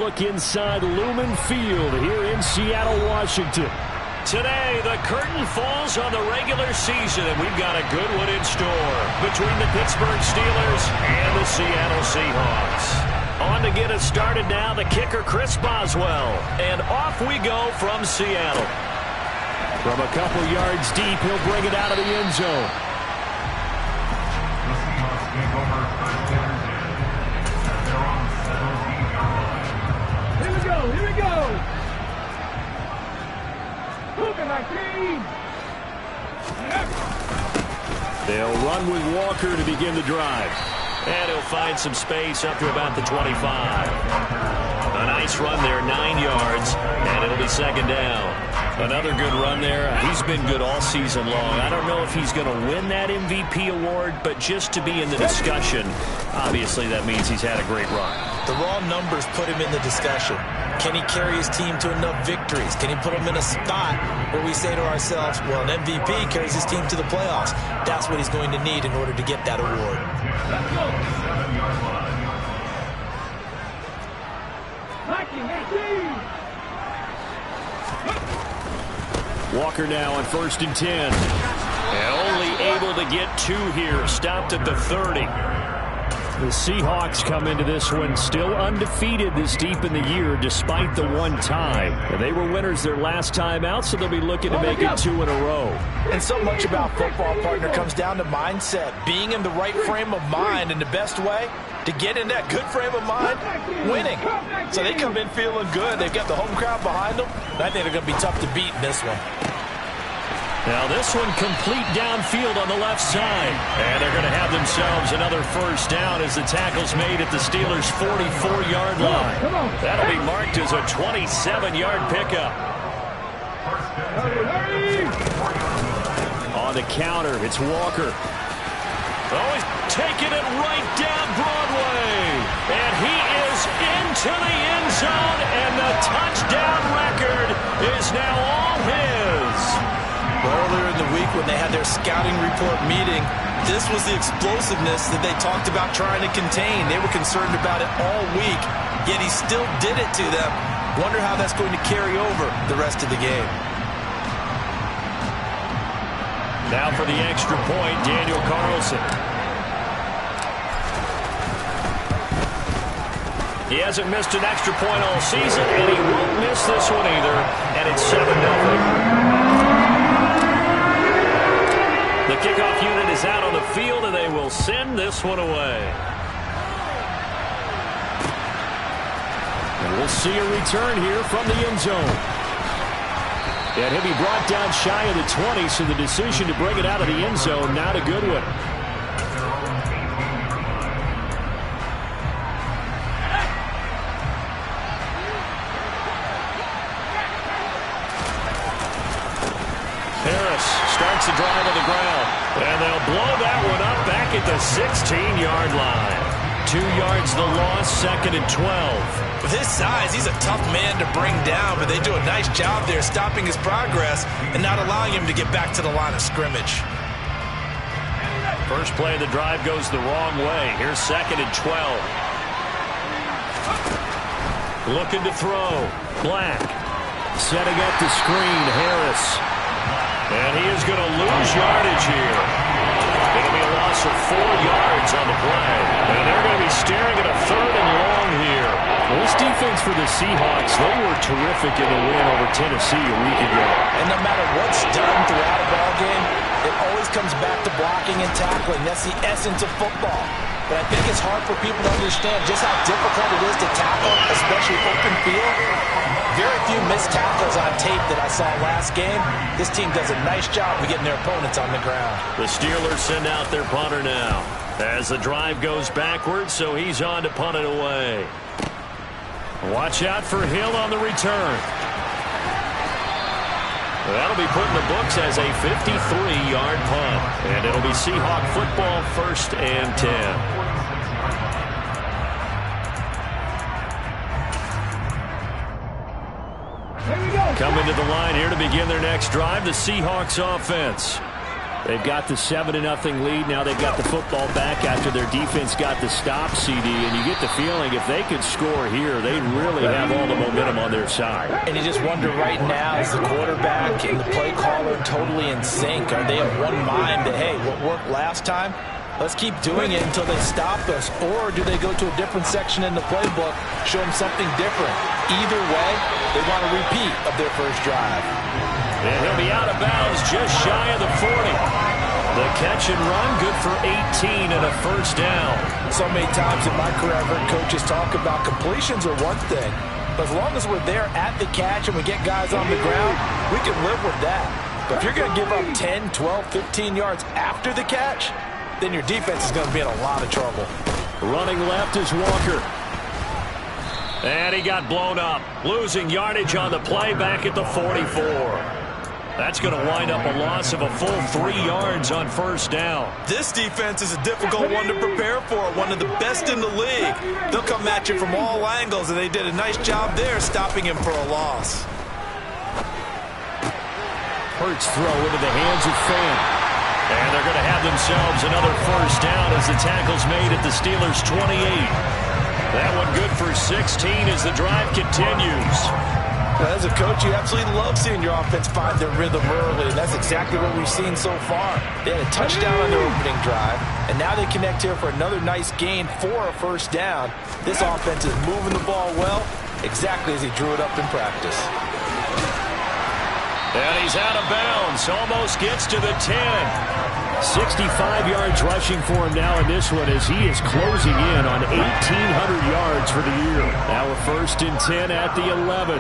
look inside Lumen Field here in Seattle, Washington. Today, the curtain falls on the regular season, and we've got a good one in store between the Pittsburgh Steelers and the Seattle Seahawks. On to get us started now, the kicker, Chris Boswell. And off we go from Seattle. From a couple yards deep, he'll bring it out of the end zone. Here we go. They'll run with Walker to begin the drive. And he'll find some space up to about the 25. A nice run there, 9 yards, and it'll be second down. Another good run there. He's been good all season long. I don't know if he's going to win that MVP award, but just to be in the discussion, obviously that means he's had a great run. The raw numbers put him in the discussion. Can he carry his team to enough victories? Can he put them in a spot where we say to ourselves, well, an MVP carries his team to the playoffs. That's what he's going to need in order to get that award. Walker now on 1st and 10. And only able to get 2 here. Stopped at the 30. The Seahawks come into this one still undefeated this deep in the year despite the one tie. And they were winners their last time out, so they'll be looking to make it 2 in a row. And so much about football, partner, comes down to mindset. Being in the right frame of mind, and the best way to get in that good frame of mind, winning. So they come in feeling good. They've got the home crowd behind them. And I think they're going to be tough to beat in this one. Now this one complete downfield on the left side. And they're going to have themselves another first down as the tackle's made at the Steelers' 44-yard line. That'll be marked as a 27-yard pickup. On the counter, it's Walker. Oh, he's taking it right down Broadway. And he is into the end zone, and the touchdown record is now all his. Earlier in the week when they had their scouting report meeting, this was the explosiveness that they talked about trying to contain. They were concerned about it all week, yet he still did it to them. Wonder how that's going to carry over the rest of the game. Now for the extra point, Daniel Carlson. He hasn't missed an extra point all season, and he won't miss this one either, and it's 7-0. The kickoff unit is out on the field, and they will send this one away. And we'll see a return here from the end zone. And he'll be brought down shy of the 20, so the decision to bring it out of the end zone, not a good one. Starts the drive on the ground, and they'll blow that one up back at the 16-yard line. 2 yards the loss, 2nd and 12. With his size, he's a tough man to bring down, but they do a nice job there stopping his progress and not allowing him to get back to the line of scrimmage. First play of the drive goes the wrong way. Here's 2nd and 12. Looking to throw. Black. Setting up the screen, Harris. And he is going to lose yardage here. It'll be a loss of 4 yards on the play. And they're going to be staring at a 3rd and long here. Well, this defense for the Seahawks, they were terrific in the win over Tennessee a week ago. And no matter what's done throughout a ball game, it always comes back to blocking and tackling. That's the essence of football. But I think it's hard for people to understand just how difficult it is to tackle, especially open field. Very few missed tackles on tape that I saw last game. This team does a nice job of getting their opponents on the ground. The Steelers send out their punter now as the drive goes backwards, so he's on to punt it away. Watch out for Hill on the return. That'll be put in the books as a 53-yard punt. And it'll be Seahawk football, 1st and 10. Coming to the line here to begin their next drive, the Seahawks offense. They've got the 7-0 lead. Now they've got the football back after their defense got the stop, CD. And you get the feeling if they could score here, they'd really have all the momentum on their side. And you just wonder right now, is the quarterback and the play caller totally in sync? Are they of one mind that, hey, what worked last time, let's keep doing it until they stop us? Or do they go to a different section in the playbook, show them something different? Either way, they want a repeat of their first drive. And he'll be out of bounds just shy of the 40. The catch and run, good for 18 and a first down. So many times in my career, I've heard coaches talk about completions are one thing. But as long as we're there at the catch and we get guys on the ground, we can live with that. But if you're going to give up 10, 12, 15 yards after the catch, then your defense is going to be in a lot of trouble. Running left is Walker. And he got blown up. Losing yardage on the play back at the 44. That's going to wind up a loss of a full 3 yards on first down. This defense is a difficult one to prepare for, one of the best in the league. They'll come at you from all angles, and they did a nice job there stopping him for a loss. Hurts throw into the hands of Fant. And they're going to have themselves another first down as the tackle's made at the Steelers' 28. That one good for 16 as the drive continues. As a coach, you absolutely love seeing your offense find their rhythm early, and that's exactly what we've seen so far. They had a touchdown on their opening drive, and now they connect here for another nice gain for a first down. This offense is moving the ball well, exactly as he drew it up in practice. And he's out of bounds, almost gets to the 10. 65 yards rushing for him now in this one as he is closing in on 1,800 yards for the year. Now a 1st and 10 at the 11.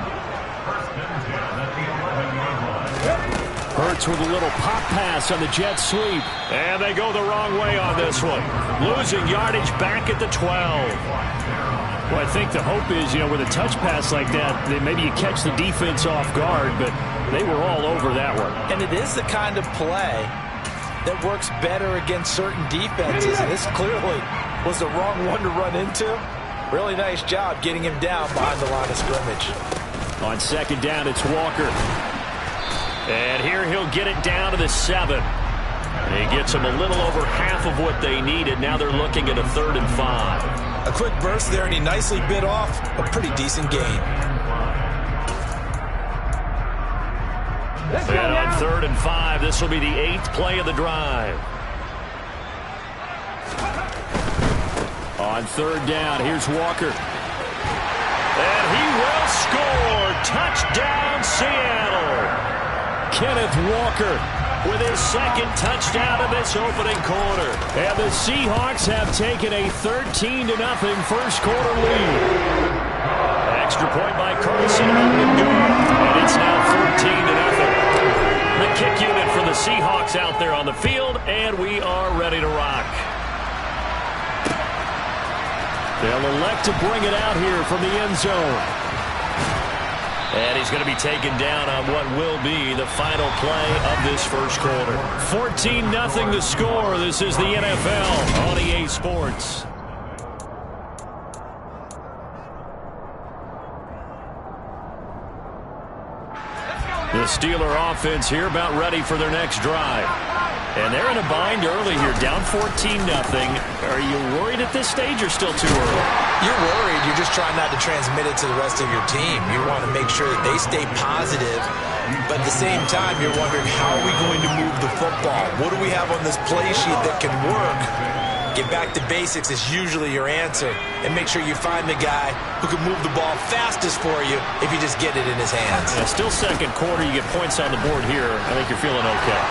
Hurts with a little pop pass on the jet sweep. And they go the wrong way on this one. Losing yardage back at the 12. Well, I think the hope is, with a touch pass like that maybe you catch the defense off guard, but they were all over that one. And it is the kind of play that works better against certain defenses, and this clearly was the wrong one to run into. Really nice job getting him down behind the line of scrimmage. On second down, it's Walker. And here he'll get it down to the 7. He gets them a little over half of what they needed. Now they're looking at a 3rd and 5. A quick burst there, and he nicely bit off a pretty decent gain. And on 3rd and 5, this will be the 8th play of the drive. On 3rd down, here's Walker. And he will score. Touchdown, Seattle. Kenneth Walker with his 2nd touchdown of this opening quarter. And the Seahawks have taken a 13-0 first quarter lead. Extra point by Carson. And it's now 14-0. The kick unit for the Seahawks out there on the field, and we are ready to rock. They'll elect to bring it out here from the end zone. And he's going to be taken down on what will be the final play of this first quarter. 14-0 the score. This is the NFL on EA Sports. The Steeler offense here about ready for their next drive. And they're in a bind early here, down 14-0. Are you worried at this stage or still too early? You're worried. You're just trying not to transmit it to the rest of your team. You want to make sure that they stay positive. But at the same time, you're wondering, how are we going to move the football? What do we have on this play sheet that can work? Get back to basics is usually your answer. And make sure you find the guy who can move the ball fastest for you if you just get it in his hands. Yeah, still second quarter. You get points on the board here. I think you're feeling okay.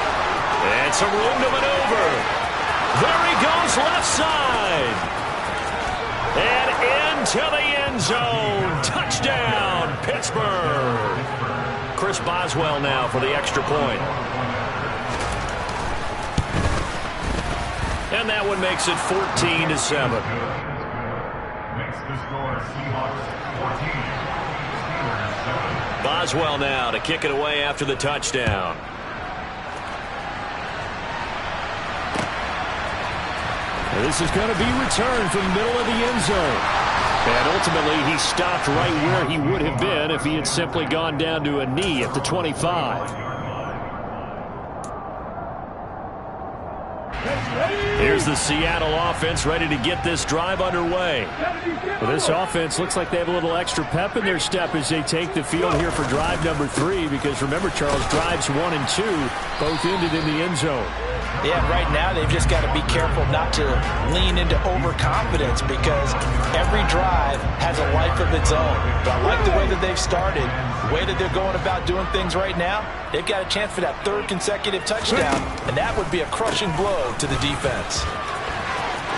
And some room to maneuver. There he goes left side. And into the end zone. Touchdown, Pittsburgh. Chris Boswell now for the extra point. And that one makes it 14-7. Makes the score Seahawks 14. Boswell now to kick it away after the touchdown. This is going to be returned from the middle of the end zone. And ultimately, he stopped right where he would have been if he had simply gone down to a knee at the 25. Here's the Seattle offense ready to get this drive underway. Well, this offense looks like they have a little extra pep in their step as they take the field here for drive number 3, because remember, Charles, drives 1 and 2 both ended in the end zone. Yeah, right now they've just got to be careful not to lean into overconfidence, because every drive has a life of its own. But I like the way that they've started, the way that they're going about doing things right now. They've got a chance for that 3rd consecutive touchdown, and that would be a crushing blow to the defense.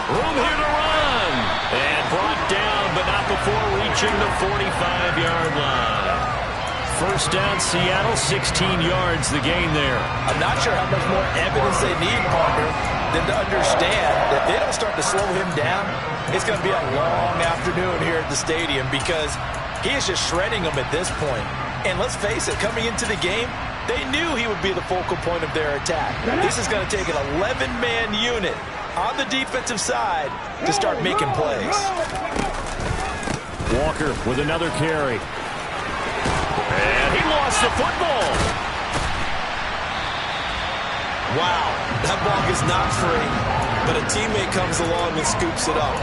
Room here to run. And brought down, but not before reaching the 45-yard line. First down, Seattle, 16 yards the gain there. I'm not sure how much more evidence they need, partner, than to understand that if they don't start to slow him down, it's going to be a long afternoon here at the stadium, because he is just shredding them at this point. And let's face it, coming into the game, they knew he would be the focal point of their attack. This is going to take an 11-man unit on the defensive side to start making plays. Walker with another carry. And he lost the football. Wow, that ball gets knocked free, but a teammate comes along and scoops it up.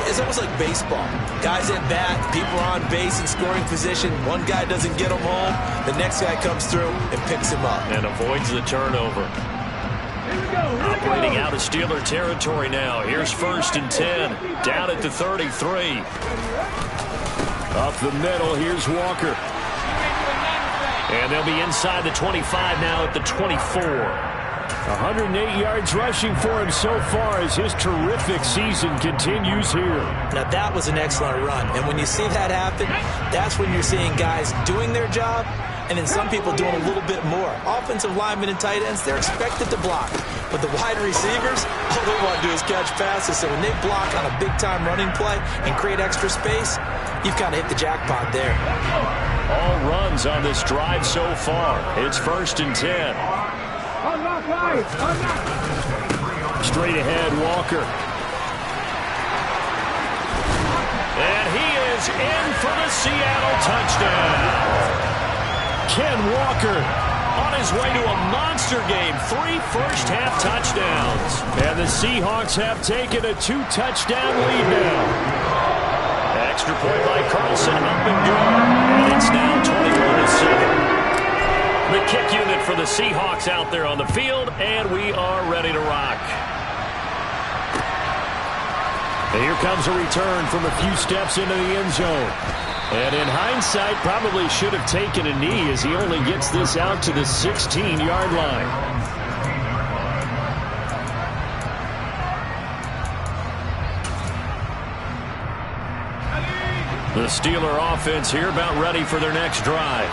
It's almost like baseball. Guys at bat, people are on base in scoring position. One guy doesn't get him home, the next guy comes through and picks him up. And avoids the turnover. Operating out of Steeler territory now. Here's 1st and 10. Down at the 33. Up the middle, here's Walker. And they'll be inside the 25 now at the 24. 108 yards rushing for him so far as his terrific season continues here. Now that was an excellent run, and when you see that happen, that's when you're seeing guys doing their job, and then some people doing a little bit more. Offensive linemen and tight ends, they're expected to block, but the wide receivers, all they want to do is catch passes. So when they block on a big-time running play and create extra space, you've kind of hit the jackpot there. All runs on this drive so far. It's 1st and 10. Straight ahead, Walker. And he is in for the Seattle touchdown. Ken Walker on his way to a monster game. 3 first-half touchdowns. And the Seahawks have taken a 2-touchdown lead now. Extra point by Carlson, up and good. And it's now 21-7. The kick unit for the Seahawks out there on the field, and we are ready to rock. And here comes a return from a few steps into the end zone. And in hindsight, probably should have taken a knee as he only gets this out to the 16-yard line. The Steeler offense here about ready for their next drive.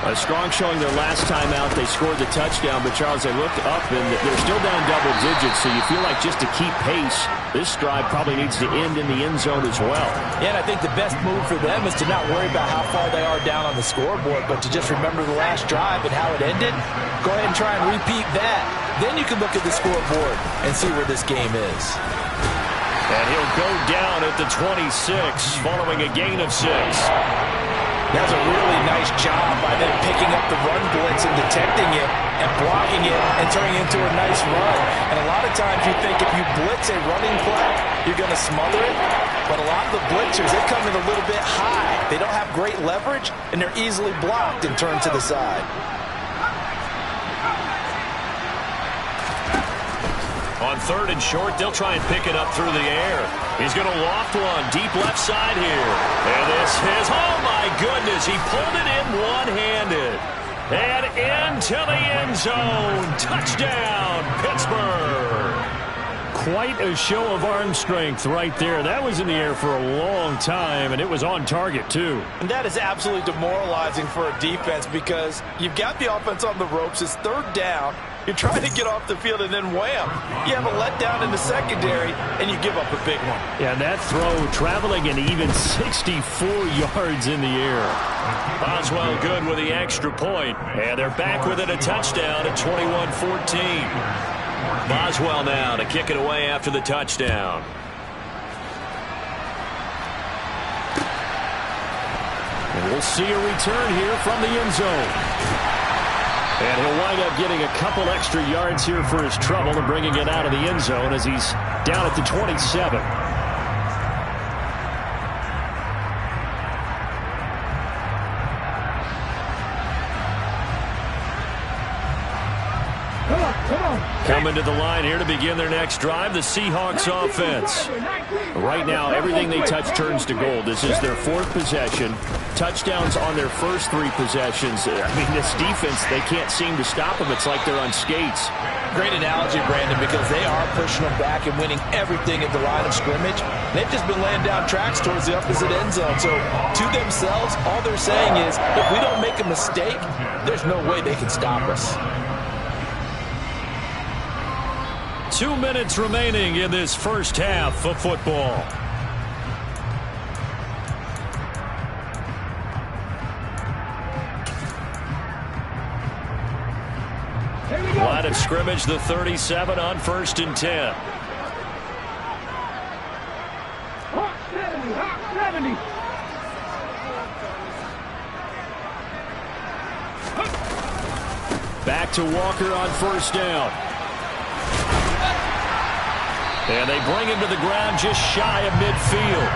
A strong showing their last time out. They scored the touchdown, but Charles, they looked up and they're still down double digits, so you feel like just to keep pace, this drive probably needs to end in the end zone as well. Yeah, and I think the best move for them is to not worry about how far they are down on the scoreboard, but to just remember the last drive and how it ended. Go ahead and try and repeat that. Then you can look at the scoreboard and see where this game is. And he'll go down at the 26 following a gain of 6. That's a really nice job by them picking up the run blitz and detecting it and blocking it and turning it into a nice run. And a lot of times you think if you blitz a running play, you're going to smother it. But a lot of the blitzers, they come in a little bit high. They don't have great leverage, and they're easily blocked and turned to the side. On 3rd and short, they'll try and pick it up through the air. He's going to loft one deep left side here. And this is, oh my goodness, he pulled it in one-handed. And into the end zone. Touchdown, Pittsburgh. Quite a show of arm strength right there. That was in the air for a long time, and it was on target, too. And that is absolutely demoralizing for a defense because you've got the offense on the ropes. It's 3rd down. You're trying to get off the field, and then wham, you have a letdown in the secondary, and you give up a big one. Yeah, and that throw traveling an even 64 yards in the air. Boswell good with the extra point, and they're back within a touchdown at 21-14. Boswell now to kick it away after the touchdown. And we'll see a return here from the end zone. And he'll wind up getting a couple extra yards here for his trouble and bringing it out of the end zone as he's down at the 27. Coming to the line here to begin their next drive, the Seahawks offense. Right now, everything they touch turns to gold. This is their fourth possession. Touchdowns on their first three possessions. I mean, this defense, they can't seem to stop them. It's like they're on skates. Great analogy, Brandon, because they are pushing them back and winning everything at the line of scrimmage. They've just been laying down tracks towards the opposite end zone. So, to themselves, all they're saying is, if we don't make a mistake, there's no way they can stop us. 2 minutes remaining in this first half of football. Line of scrimmage, the 37 on 1st and 10. Hot 70. Back to Walker on 1st down. And they bring him to the ground just shy of midfield.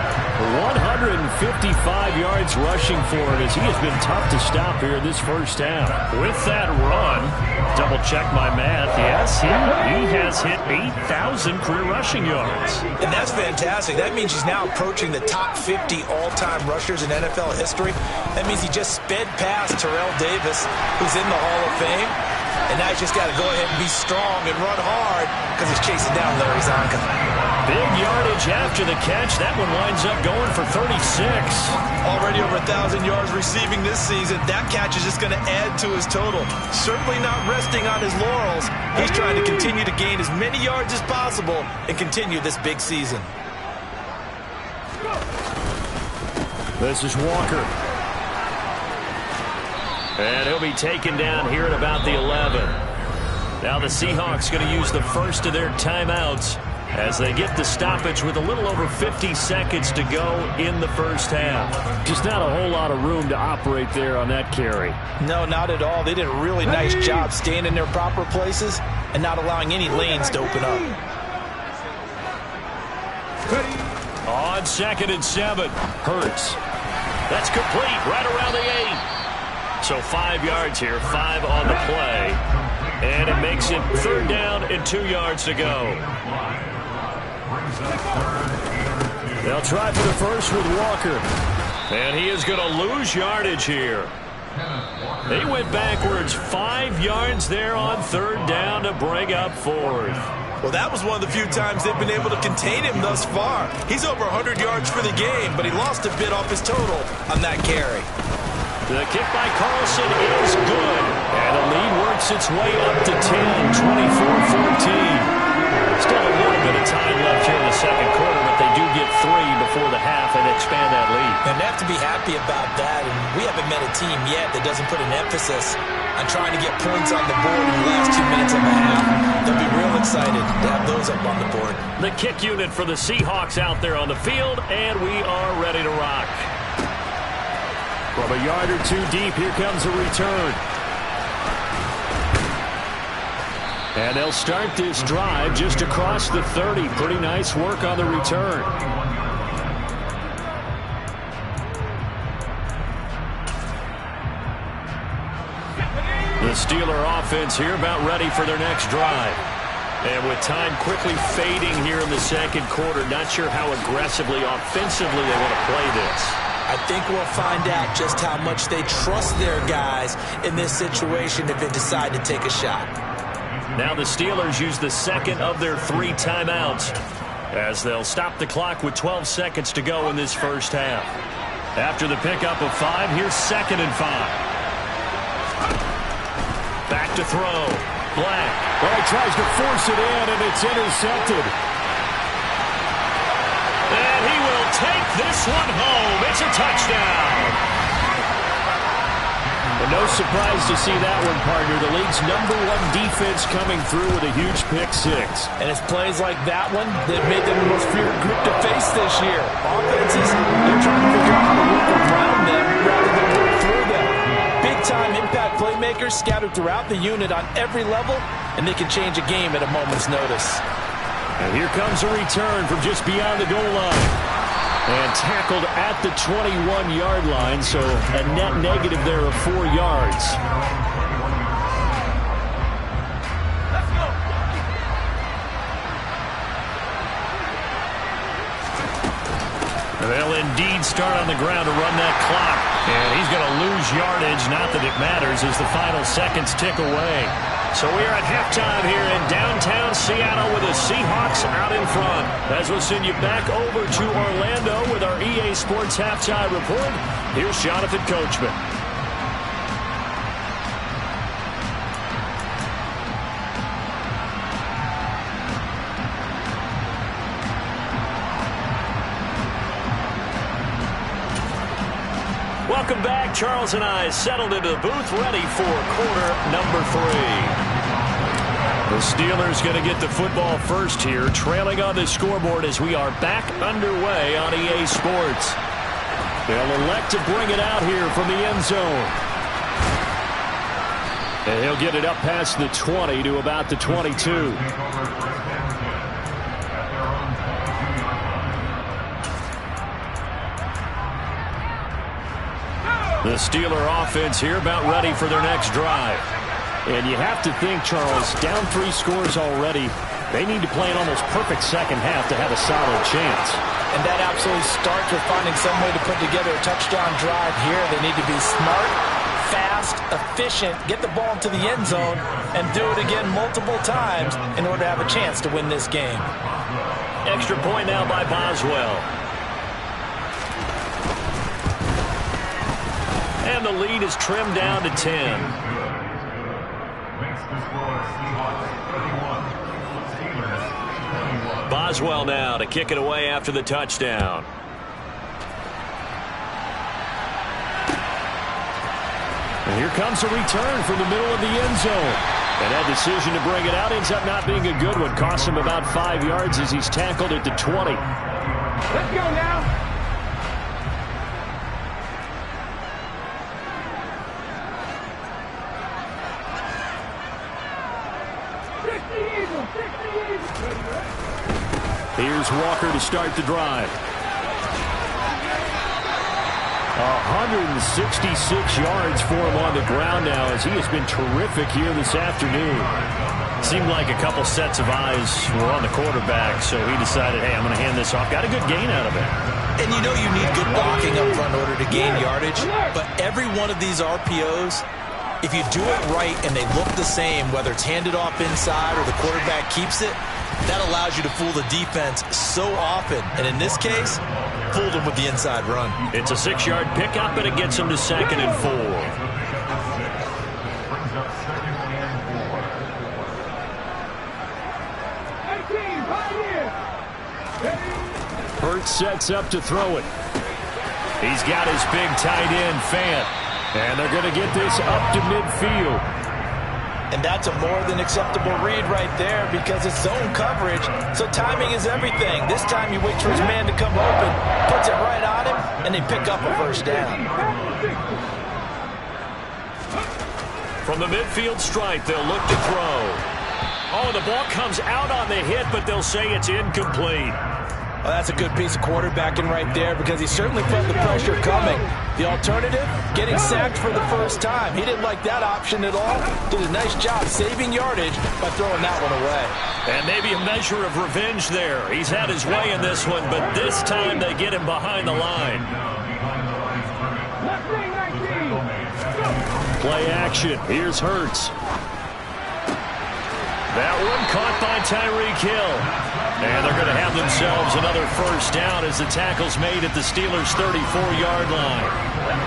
155 yards rushing for him as he has been tough to stop here in this first half. With that run, double check my math, yes, he has hit 8,000 career rushing yards. And that's fantastic. That means he's now approaching the top 50 all-time rushers in NFL history. That means he just sped past Terrell Davis, who's in the Hall of Fame. And now he's just got to go ahead and be strong and run hard because he's chasing down Larry Zonka. Big yardage after the catch. That one winds up going for 36. Already over 1,000 yards receiving this season. That catch is just going to add to his total. Certainly not resting on his laurels. He's trying to continue to gain as many yards as possible and continue this big season. This is Walker. And he'll be taken down here at about the 11. Now the Seahawks going to use the first of their timeouts as they get the stoppage with a little over 50 seconds to go in the first half. Just not a whole lot of room to operate there on that carry. No, not at all. They did a really nice job staying in their proper places and not allowing any lanes to open up. On 2nd and 7, Hurts. That's complete right around the 8. So 5 yards here, 5 on the play. And it makes it 3rd down and 2 yards to go. They'll try for the first with Walker. And he is going to lose yardage here. They went backwards 5 yards there on 3rd down to bring up 4th. Well, that was one of the few times they've been able to contain him thus far. He's over 100 yards for the game, but he lost a bit off his total on that carry. The kick by Carlson is good. And the lead works its way up to 10, 24-14. Still a little bit of time left here in the second quarter, but they do get 3 before the half and expand that lead. And they have to be happy about that. And we haven't met a team yet that doesn't put an emphasis on trying to get points on the board in the last 2 minutes of the half. They'll be real excited to have those up on the board. The kick unit for the Seahawks out there on the field, and we are ready to rock. From a yard or two deep, here comes a return. And they'll start this drive just across the 30. Pretty nice work on the return. The Steeler offense here about ready for their next drive. And with time quickly fading here in the second quarter, not sure how aggressively, offensively they want to play this. I think we'll find out just how much they trust their guys in this situation if they decide to take a shot. Now the Steelers use the second of their 3 timeouts as they'll stop the clock with 12 seconds to go in this first half. After the pickup of 5, here's 2nd and 5. Back to throw. Black. Well, he tries to force it in, and it's intercepted. And he will take this one home. It's a touchdown. And no surprise to see that one, partner. The league's #1 defense coming through with a huge pick 6. And it's plays like that one that made them the most feared group to face this year. Offenses, they're trying to figure out how to work around them rather than work through them. Big-time impact playmaker playmakers scattered throughout the unit on every level, and they can change a game at a moment's notice. And here comes a return from just beyond the goal line. And tackled at the 21-yard line, so a net negative there of 4 yards. They'll indeed start on the ground to run that clock. And he's going to lose yardage. Not that it matters as the final seconds tick away. So we are at halftime here in downtown Seattle with the Seahawks out in front. As we'll send you back over to Orlando with our EA Sports Halftime Report, here's Jonathan Coachman. Welcome back. Charles and I settled into the booth, ready for quarter number 3. The Steelers going to get the football first here, trailing on the scoreboard as we are back underway on EA Sports. They'll elect to bring it out here from the end zone. And he'll get it up past the 20 to about the 22. The Steeler offense here about ready for their next drive. And you have to think, Charles, down 3 scores already. They need to play an almost perfect second half to have a solid chance. And that absolutely starts with finding some way to put together a touchdown drive here. They need to be smart, fast, efficient, get the ball into the end zone, and do it again multiple times in order to have a chance to win this game. Extra point now by Boswell. And the lead is trimmed down to 10. Boswell now to kick it away after the touchdown. And here comes a return from the middle of the end zone. And that decision to bring it out ends up not being a good one. Costs him about 5 yards as he's tackled at the 20. Let's go now. Here's Walker to start the drive. 166 yards for him on the ground now as he has been terrific here this afternoon. Seemed like a couple sets of eyes were on the quarterback, so he decided, hey, I'm going to hand this off. Got a good gain out of it. And you know you need good blocking up front in order to gain yardage, but every one of these RPOs, if you do it right and they look the same, whether it's handed off inside or the quarterback keeps it, that allows you to fool the defense so often. And in this case, fooled them with the inside run. It's a 6-yard pickup, and it gets him to 2nd and 4. Hurts sets up to throw it. He's got his big tight end, Fant. And they're going to get this up to midfield. And that's a more than acceptable read right there because it's zone coverage, so timing is everything. This time he waits for his man to come open, puts it right on him, and they pick up a first down. From the midfield stripe, they'll look to throw. Oh, the ball comes out on the hit, but they'll say it's incomplete. Well, that's a good piece of quarterbacking right there because he certainly felt the pressure coming. The alternative, getting sacked for the first time. He didn't like that option at all. Did a nice job saving yardage by throwing that one away. And maybe a measure of revenge there. He's had his way in this one, but this time they get him behind the line. Play action. Here's Hurts. That one caught by Tyreek Hill. And they're going to have themselves another first down as the tackle's made at the Steelers' 34-yard line.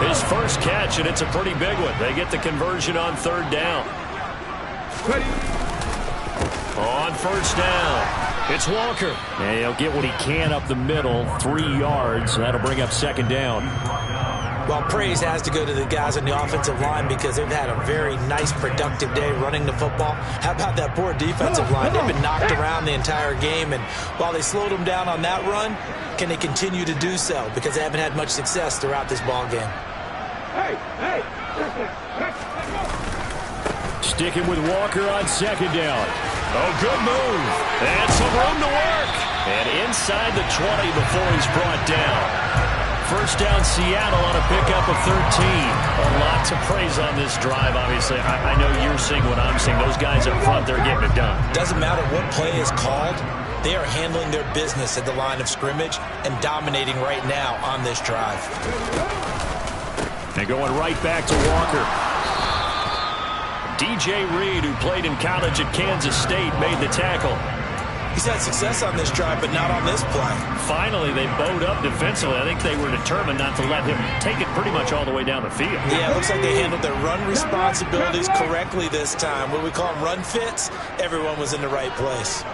His first catch, and it's a pretty big one. They get the conversion on 3rd down. On first down, it's Walker. And he'll get what he can up the middle, 3 yards. That'll bring up 2nd down. Well, praise has to go to the guys on the offensive line because they've had a very nice, productive day running the football. How about that poor defensive line? They've been knocked around the entire game, and while they slowed them down on that run, can they continue to do so? Because they haven't had much success throughout this ball game. Sticking with Walker on second down. Oh, good move. And some room to work. And inside the 20 before he's brought down. First down, Seattle on a pickup of 13. A lot to praise on this drive, obviously. I know you're seeing what I'm seeing. Those guys up front, they're getting it done. Doesn't matter what play is called. They are handling their business at the line of scrimmage and dominating right now on this drive. And going right back to Walker. DJ Reed, who played in college at Kansas State, made the tackle. He's had success on this drive, but not on this play. Finally, they bowed up defensively. I think they were determined not to let him take it pretty much all the way down the field. Yeah, it looks like they handled their run responsibilities correctly this time. What we call them run fits, everyone was in the right place.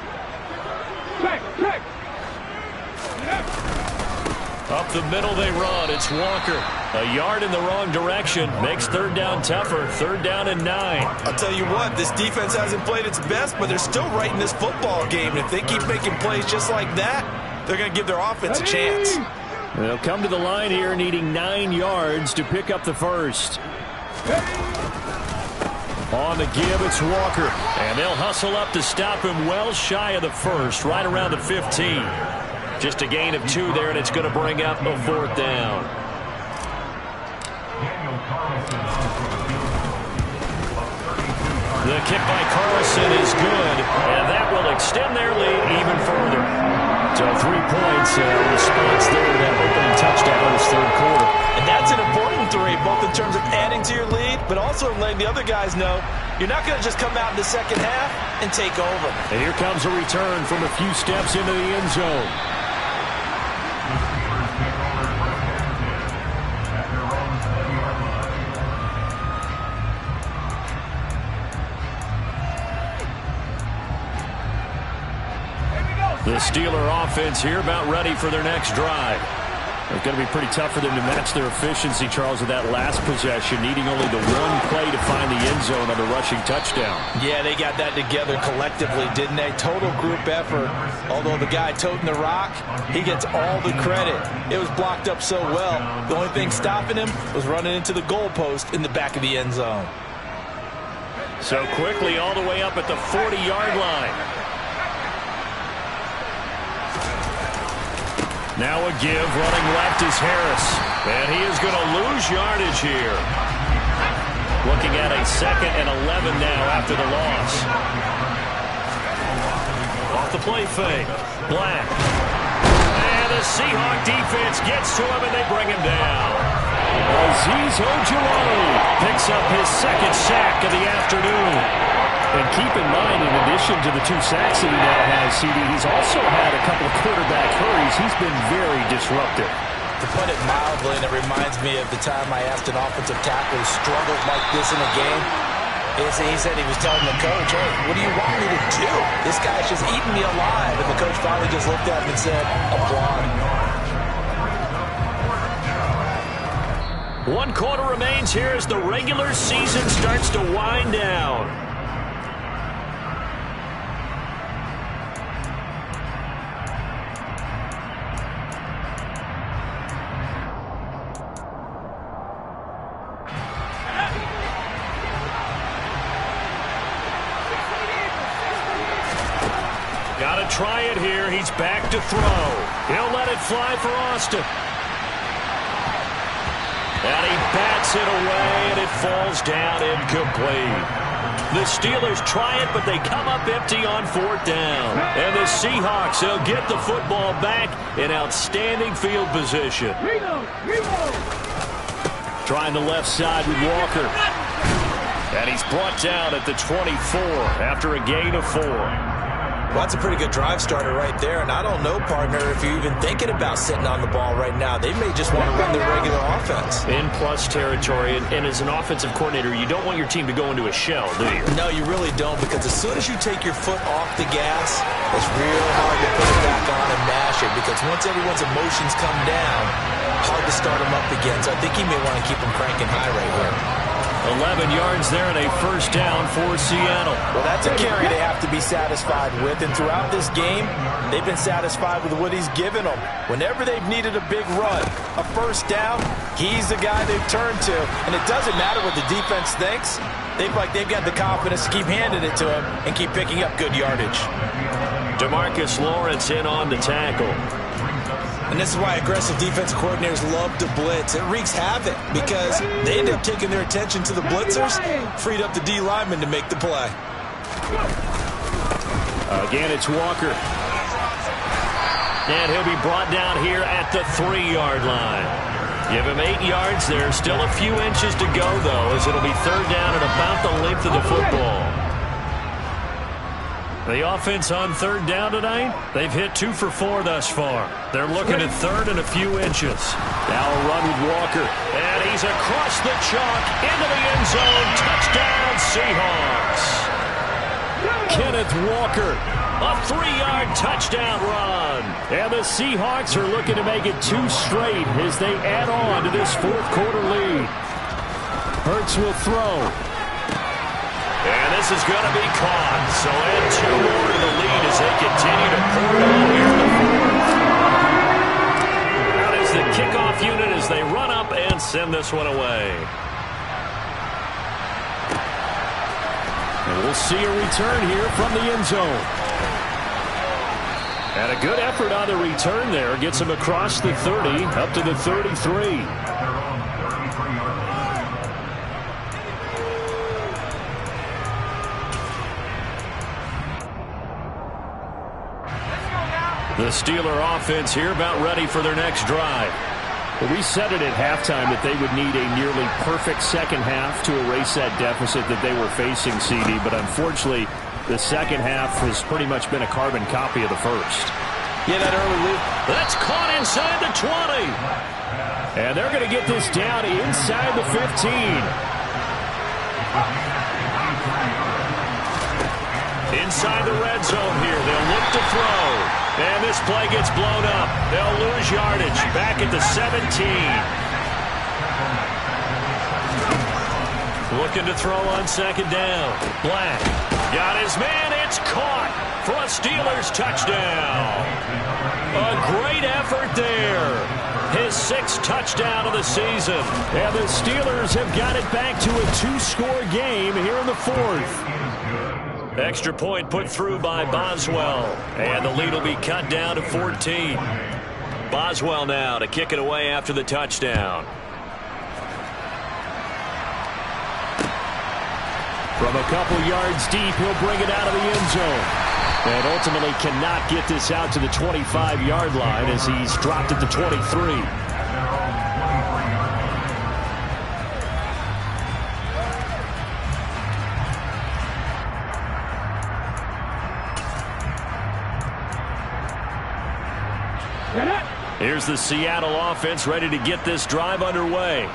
Up the middle they run. It's Walker. A yard in the wrong direction. Makes third down tougher. Third down and 9. I'll tell you what, this defense hasn't played its best, but they're still right in this football game. And if they keep making plays just like that, they're going to give their offense a chance. They'll come to the line here needing 9 yards to pick up the first. On the give, it's Walker. And they'll hustle up to stop him well shy of the first, right around the 15. Just a gain of 2 there, and it's going to bring up a fourth down. The kick by Carlson is good, and that will extend their lead even further. So 3 points, response there to that opening touchdown in this third quarter. And that's an important 3, both in terms of adding to your lead, but also letting the other guys know you're not going to just come out in the second half and take over. And here comes a return from a few steps into the end zone. The Steeler offense here about ready for their next drive. It's going to be pretty tough for them to match their efficiency, Charles, with that last possession, needing only the one play to find the end zone on the rushing touchdown. Yeah, they got that together collectively, didn't they? Total group effort. Although the guy toting the rock, he gets all the credit. It was blocked up so well. The only thing stopping him was running into the goalpost in the back of the end zone. So quickly all the way up at the 40-yard line. Now a give, running left is Harris. And he is going to lose yardage here. Looking at a 2nd and 11 now after the loss. Off the play fake. Black. And the Seahawk defense gets to him and they bring him down. Azeez Ojulari picks up his 2nd sack of the afternoon. And keep in mind, in addition to the 2 sacks that he now has, CD, he's also had a couple of quarterback hurries. He's been very disruptive. To put it mildly, and it reminds me of the time I asked an offensive tackle who struggled like this in a game. He said he was telling the coach, hey, what do you want me to do? This guy's just eating me alive. And the coach finally just looked at him and said, applaud. 1 quarter remains here as the regular season starts to wind down. Got to try it here. He's back to throw. He'll let it fly for Austin. And he bats it away, and it falls down incomplete. The Steelers try it, but they come up empty on 4th down. And the Seahawks, they'll get the football back in outstanding field position. Trying the left side with Walker. And he's brought down at the 24 after a gain of 4. Well, that's a pretty good drive starter right there. And I don't know, partner, if you're even thinking about sitting on the ball right now. They may just want to run their regular offense. In plus territory. And as an offensive coordinator, you don't want your team to go into a shell, do you? No, you really don't. Because as soon as you take your foot off the gas, it's real hard to put it back on and mash it. Because once everyone's emotions come down, hard to start them up again. So I think he may want to keep them cranking high right here. 11 yards there and a first down for Seattle. Well, that's a carry they have to be satisfied with. And throughout this game, they've been satisfied with what he's given them. Whenever they've needed a big run, a first down, he's the guy they've turned to. And it doesn't matter what the defense thinks. They feel like they've got the confidence to keep handing it to him and keep picking up good yardage. DeMarcus Lawrence in on the tackle. And this is why aggressive defense coordinators love to blitz. It wreaks havoc because they end up taking their attention to the blitzers, freed up the D lineman to make the play. Again, it's Walker. And he'll be brought down here at the 3-yard line. Give him 8 yards there. Still a few inches to go, though, as it'll be 3rd down at about the length of the football. The offense on 3rd down tonight, they've hit 2 for 4 thus far. They're looking at 3rd and a few inches. Now a run with Walker. And he's across the chalk into the end zone. Touchdown, Seahawks. Kenneth Walker. A 3-yard touchdown run. And the Seahawks are looking to make it 2 straight as they add on to this 4th quarter lead. Hurts will throw. And this is going to be caught. So add 2 more to the lead as they continue to pour it on here in the 4th. Out is the kickoff unit as they run up and send this one away. And we'll see a return here from the end zone. And a good effort on the return there. Gets him across the 30, up to the 33. The Steeler offense here about ready for their next drive. Well, we said it at halftime that they would need a nearly perfect second half to erase that deficit that they were facing, CD. But unfortunately, the second half has pretty much been a carbon copy of the first. Yeah, that early lead. That's caught inside the 20. And they're going to get this down inside the 15. Inside the red zone here. They'll look to throw. And this play gets blown up. They'll lose yardage. Back at the 17. Looking to throw on 2nd down. Black got his man. It's caught for a Steelers touchdown. A great effort there. His 6th touchdown of the season. And the Steelers have got it back to a 2-score game here in the 4th. Extra point put through by Boswell. And the lead will be cut down to 14. Boswell now to kick it away after the touchdown. From a couple yards deep, he'll bring it out of the end zone. And ultimately cannot get this out to the 25-yard line as he's dropped at the 23. Here's the Seattle offense ready to get this drive underway.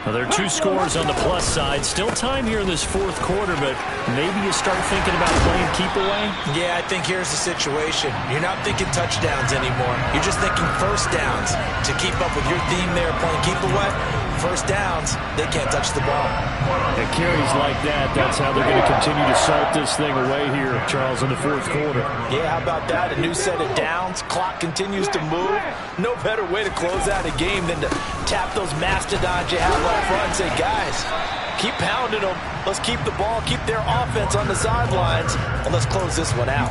Well, there are 2 scores on the plus side. Still time here in this 4th quarter, but maybe you start thinking about playing keep away? Yeah, I think here's the situation. You're not thinking touchdowns anymore. You're just thinking first downs. To keep up with your theme there, playing keep away, first downs, they can't touch the ball. And carries like that, that's how they're going to continue to salt this thing away here, Charles, in the 4th quarter. Yeah, how about that? A new set of downs. Clock continues to move. No better way to close out a game than to tap those mastodons you have up front and say, guys, keep pounding them. Let's keep the ball, keep their offense on the sidelines, and let's close this one out.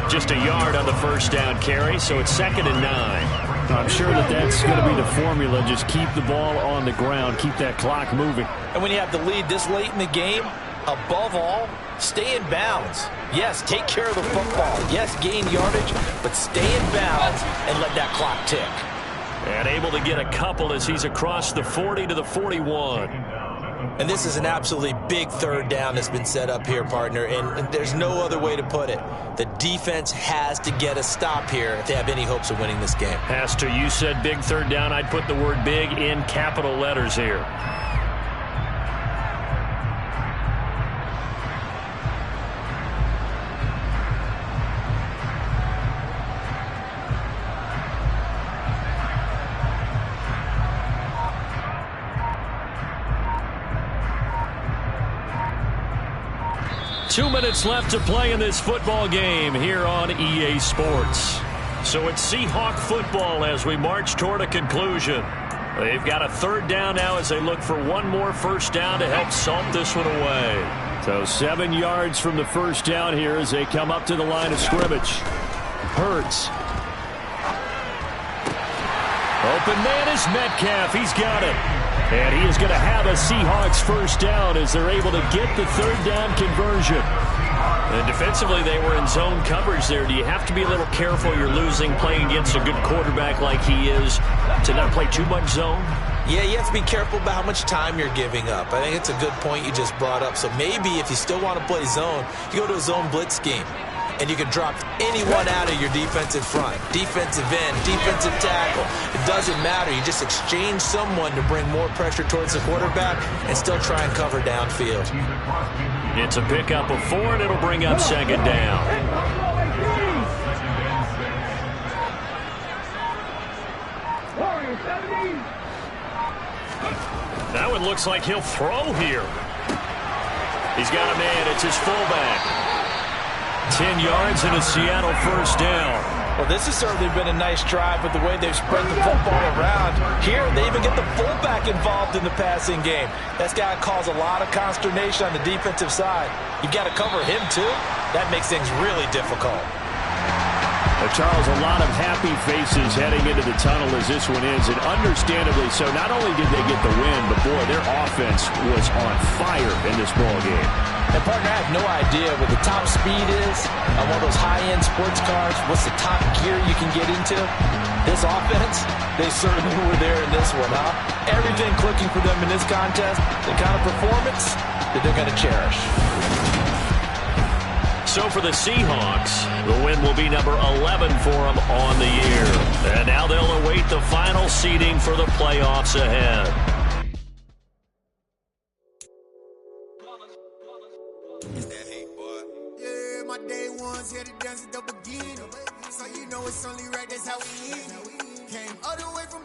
Just a yard on the first down carry, so it's 2nd and 9. I'm sure that that's going to be the formula. Just keep the ball on the ground. Keep that clock moving. And when you have the lead this late in the game, above all, stay in bounds. Yes, take care of the football. Yes, gain yardage, but stay in bounds and let that clock tick. And able to get a couple as he's across the 40 to the 41. And this is an absolutely big 3rd down that's been set up here, partner, and there's no other way to put it. The defense has to get a stop here if they have any hopes of winning this game. Has to. You said big 3rd down. I'd put the word big in capital letters here. Two minutes left to play in this football game here on EA Sports. So it's Seahawk football as we march toward a conclusion. They've got a third down now as they look for one more first down to help salt this one away. So 7 yards from the first down here as they come up to the line of scrimmage. Hurts. Open man is Metcalf. He's got it. And he is going to have a Seahawks first down as they're able to get the third down conversion. And defensively, they were in zone coverage there. Do you have to be a little careful? You're losing playing against a good quarterback like he is to not play too much zone? Yeah, you have to be careful about how much time you're giving up. I think it's a good point you just brought up. So maybe if you still want to play zone, you go to a zone blitz scheme. And you can drop anyone out of your defensive front. Defensive end, defensive tackle. It doesn't matter. You just exchange someone to bring more pressure towards the quarterback and still try and cover downfield. It's a pickup of 4, and it'll bring up second down. That one looks like he'll throw here. He's got a man. It's his fullback. 10 yards and a Seattle first down. Well, this has certainly been a nice drive with the way they've spread the football around. Here, they even get the fullback involved in the passing game. That's got to cause a lot of consternation on the defensive side. You've got to cover him, too. That makes things really difficult. Charles, a lot of happy faces heading into the tunnel as this one ends, and understandably so. Not only did they get the win, but, boy, their offense was on fire in this ball game. And, partner, I have no idea what the top speed is on one of those high-end sports cars. What's the top gear you can get into? This offense, they certainly were there in this one, huh? Everything clicking for them in this contest, the kind of performance that they're going to cherish. So for the Seahawks, the win will be number 11 for them on the year. And now they'll await the final seeding for the playoffs ahead. Yeah, my day ones here to dance at the beginning. So you know it's only right, that's how we live. Came all the way from